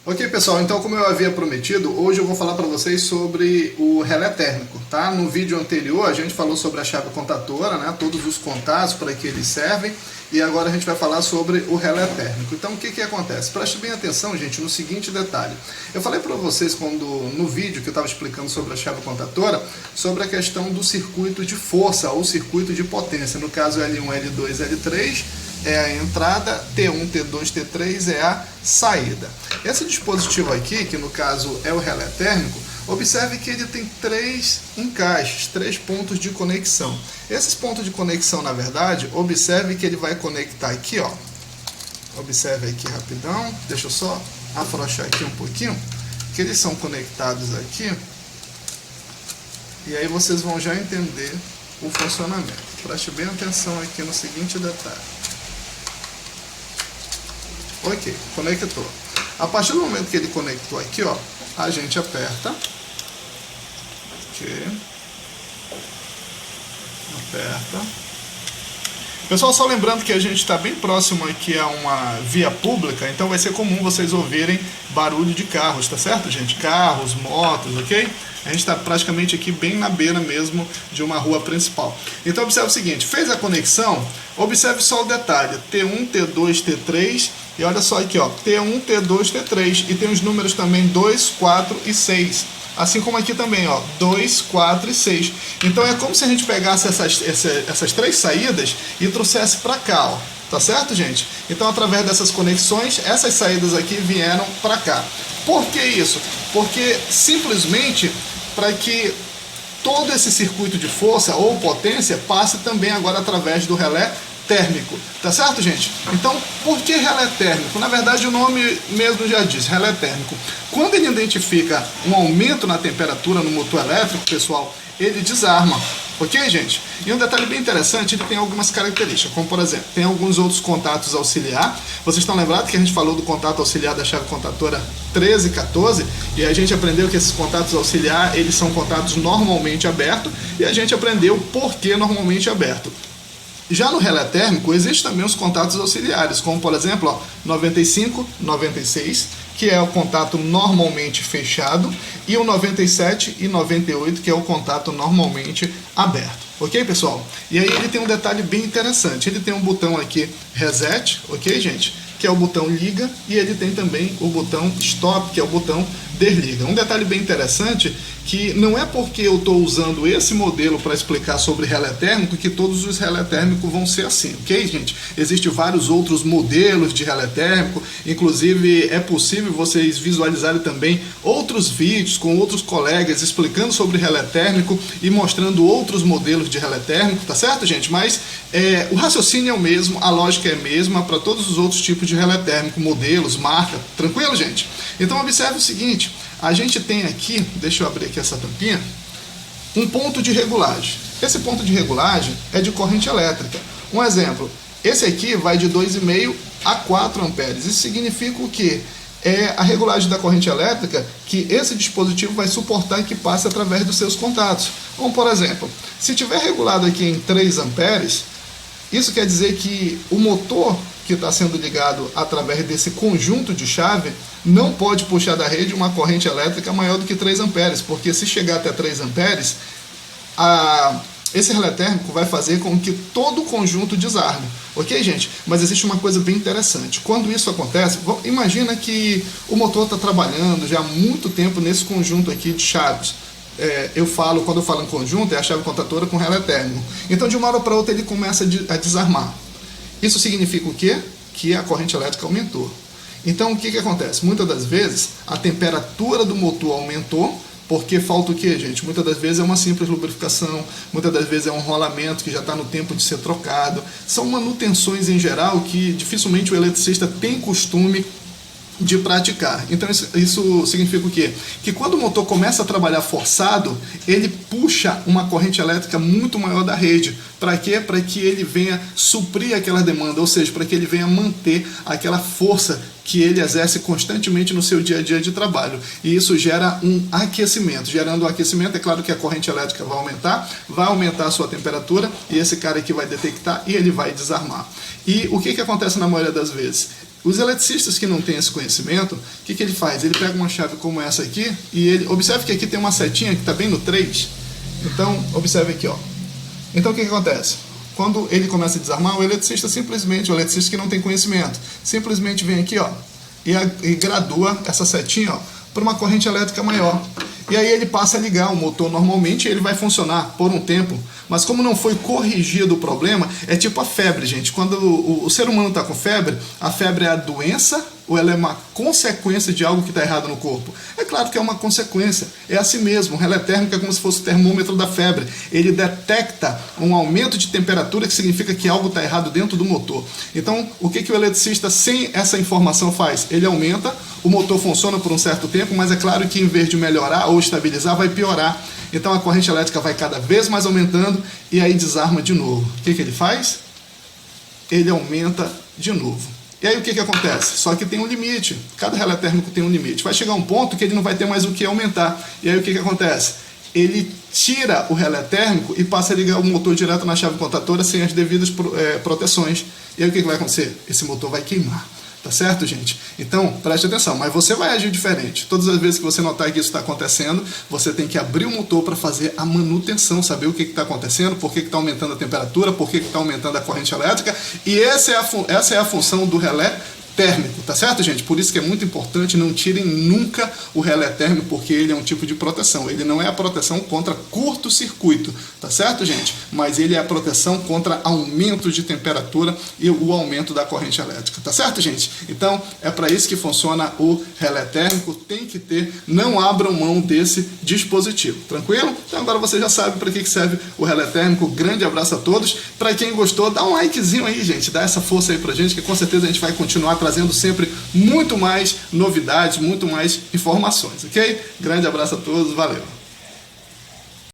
Ok, pessoal, então como eu havia prometido, hoje eu vou falar para vocês sobre o relé térmico, tá? No vídeo anterior a gente falou sobre a chave contatora, né? Todos os contatos para que eles servem, e agora a gente vai falar sobre o relé térmico. Então o que acontece? Preste bem atenção, gente, no seguinte detalhe. Eu falei para vocês no vídeo que eu estava explicando sobre a chave contatora, sobre a questão do circuito de força ou circuito de potência, no caso L1, L2, L3, é a entrada, T1, T2, T3 é a saída. Esse dispositivo aqui, que no caso é o relé térmico, observe que ele tem três encaixes, três pontos de conexão. Esses pontos de conexão, na verdade, observe que ele vai conectar aqui, ó. Observe aqui rapidão, deixa eu só afrouxar aqui um pouquinho, que eles são conectados aqui, e aí vocês vão já entender o funcionamento. Preste bem atenção aqui no seguinte detalhe. Ok, conectou. A partir do momento que ele conectou aqui, ó, a gente aperta. Ok. Aperta. Pessoal, só lembrando que a gente está bem próximo aqui a uma via pública, então vai ser comum vocês ouvirem barulho de carros, tá certo, gente? Carros, motos, ok? A gente está praticamente aqui bem na beira mesmo de uma rua principal. Então observe o seguinte, fez a conexão, observe só o detalhe, T1, T2, T3, e olha só aqui, ó, T1, T2, T3, e tem os números também 2, 4 e 6. Assim como aqui também, ó, 2, 4 e 6. Então é como se a gente pegasse essas três saídas e trouxesse para cá, ó. Tá certo, gente? Então, através dessas conexões, essas saídas aqui vieram para cá. Por que isso? Porque simplesmente para que todo esse circuito de força ou potência passe também agora através do relé térmico, tá certo, gente? Então, por que relé térmico? Na verdade, o nome mesmo já diz, relé térmico. Quando ele identifica um aumento na temperatura no motor elétrico, pessoal, ele desarma, ok, gente? E um detalhe bem interessante, ele tem algumas características, como por exemplo, tem alguns outros contatos auxiliar. Vocês estão lembrados que a gente falou do contato auxiliar da chave contatora 13 e 14, e a gente aprendeu que esses contatos auxiliar, eles são contatos normalmente abertos, e a gente aprendeu por que normalmente aberto. Já no relé térmico, existem também os contatos auxiliares, como por exemplo, ó, 95, 96, que é o contato normalmente fechado, e o 97 e 98, que é o contato normalmente aberto. Ok, pessoal? E aí ele tem um detalhe bem interessante, ele tem um botão aqui reset, ok, gente? Que é o botão liga, e ele tem também o botão stop, que é o botão desliga. Um detalhe bem interessante, que não é porque eu estou usando esse modelo para explicar sobre relé térmico que todos os relé térmicos vão ser assim, ok, gente? Existem vários outros modelos de relé térmico, inclusive é possível vocês visualizarem também outros vídeos com outros colegas explicando sobre relé térmico e mostrando outros modelos de relé térmico, tá certo, gente? Mas o raciocínio é o mesmo, a lógica é a mesma para todos os outros tipos de relé térmico, modelos, marca, tranquilo, gente? Então observe o seguinte, a gente tem aqui, deixa eu abrir aqui essa tampinha, um ponto de regulagem. Esse ponto de regulagem é de corrente elétrica. Um exemplo, esse aqui vai de 2,5 a 4 amperes. Isso significa o quê? É a regulagem da corrente elétrica que esse dispositivo vai suportar que passe através dos seus contatos. Como por exemplo, se tiver regulado aqui em 3 amperes, isso quer dizer que o motor que está sendo ligado através desse conjunto de chave não pode puxar da rede uma corrente elétrica maior do que 3 amperes, porque se chegar até 3 amperes, esse relé térmico vai fazer com que todo o conjunto desarme. Ok, gente? Mas existe uma coisa bem interessante. Quando isso acontece, imagina que o motor está trabalhando já há muito tempo nesse conjunto aqui de chaves. Quando eu falo em conjunto, é a chave contatora com relé térmico. Então, de uma hora para outra, ele começa a desarmar. Isso significa o quê? Que a corrente elétrica aumentou. Então, o que acontece? Muitas das vezes, a temperatura do motor aumentou, porque falta o quê, gente? Muitas das vezes é uma simples lubrificação, muitas das vezes é um rolamento que já está no tempo de ser trocado. São manutenções em geral que dificilmente o eletricista tem costume de praticar. Então isso significa o quê? Que quando o motor começa a trabalhar forçado, ele puxa uma corrente elétrica muito maior da rede. Para quê? Para que ele venha suprir aquela demanda, ou seja, para que ele venha manter aquela força que ele exerce constantemente no seu dia a dia de trabalho. E isso gera um aquecimento. Gerando um aquecimento, é claro que a corrente elétrica vai aumentar a sua temperatura, e esse cara aqui vai detectar e ele vai desarmar. E o que acontece na maioria das vezes? Os eletricistas que não têm esse conhecimento, o que ele faz? Ele pega uma chave como essa aqui e ele... Observe que aqui tem uma setinha que está bem no 3. Então, observe aqui, ó. Então, o que acontece? Quando ele começa a desarmar, o eletricista simplesmente, o eletricista que não tem conhecimento, simplesmente vem aqui, ó, e gradua essa setinha, ó, para uma corrente elétrica maior. E aí ele passa a ligar o motor normalmente e ele vai funcionar por um tempo. Mas como não foi corrigido o problema, é tipo a febre, gente. Quando o ser humano está com febre, a febre é a doença ou ela é uma consequência de algo que está errado no corpo? É claro que é uma consequência. É assim mesmo. O relé térmico é como se fosse o termômetro da febre. Ele detecta um aumento de temperatura que significa que algo está errado dentro do motor. Então, o que o eletricista sem essa informação faz? Ele aumenta, o motor funciona por um certo tempo, mas é claro que em vez de melhorar ou estabilizar, vai piorar. Então a corrente elétrica vai cada vez mais aumentando e aí desarma de novo. O que ele faz? Ele aumenta de novo. E aí o que acontece? Só que tem um limite. Cada relé térmico tem um limite. Vai chegar um ponto que ele não vai ter mais o que aumentar. E aí o que acontece? Ele tira o relé térmico e passa a ligar o motor direto na chave contatora sem as devidas proteções. E aí o que vai acontecer? Esse motor vai queimar. Tá certo, gente? Então, preste atenção, mas você vai agir diferente. Todas as vezes que você notar que isso está acontecendo, você tem que abrir o motor para fazer a manutenção, saber o que está acontecendo, por que está aumentando a temperatura, por que está aumentando a corrente elétrica, e essa é a função do relé térmico, tá certo, gente? Por isso que é muito importante, não tirem nunca o relé térmico, porque ele é um tipo de proteção. Ele não é a proteção contra curto-circuito, tá certo, gente? Mas ele é a proteção contra aumento de temperatura e o aumento da corrente elétrica, tá certo, gente? Então, é para isso que funciona o relé térmico, tem que ter, não abram mão desse dispositivo, tranquilo? Então agora você já sabe para que serve o relé térmico. Grande abraço a todos. Para quem gostou, dá um likezinho aí, gente, dá essa força aí pra gente, que com certeza a gente vai continuar trazendo sempre muito mais novidades, muito mais informações, ok? Grande abraço a todos, valeu!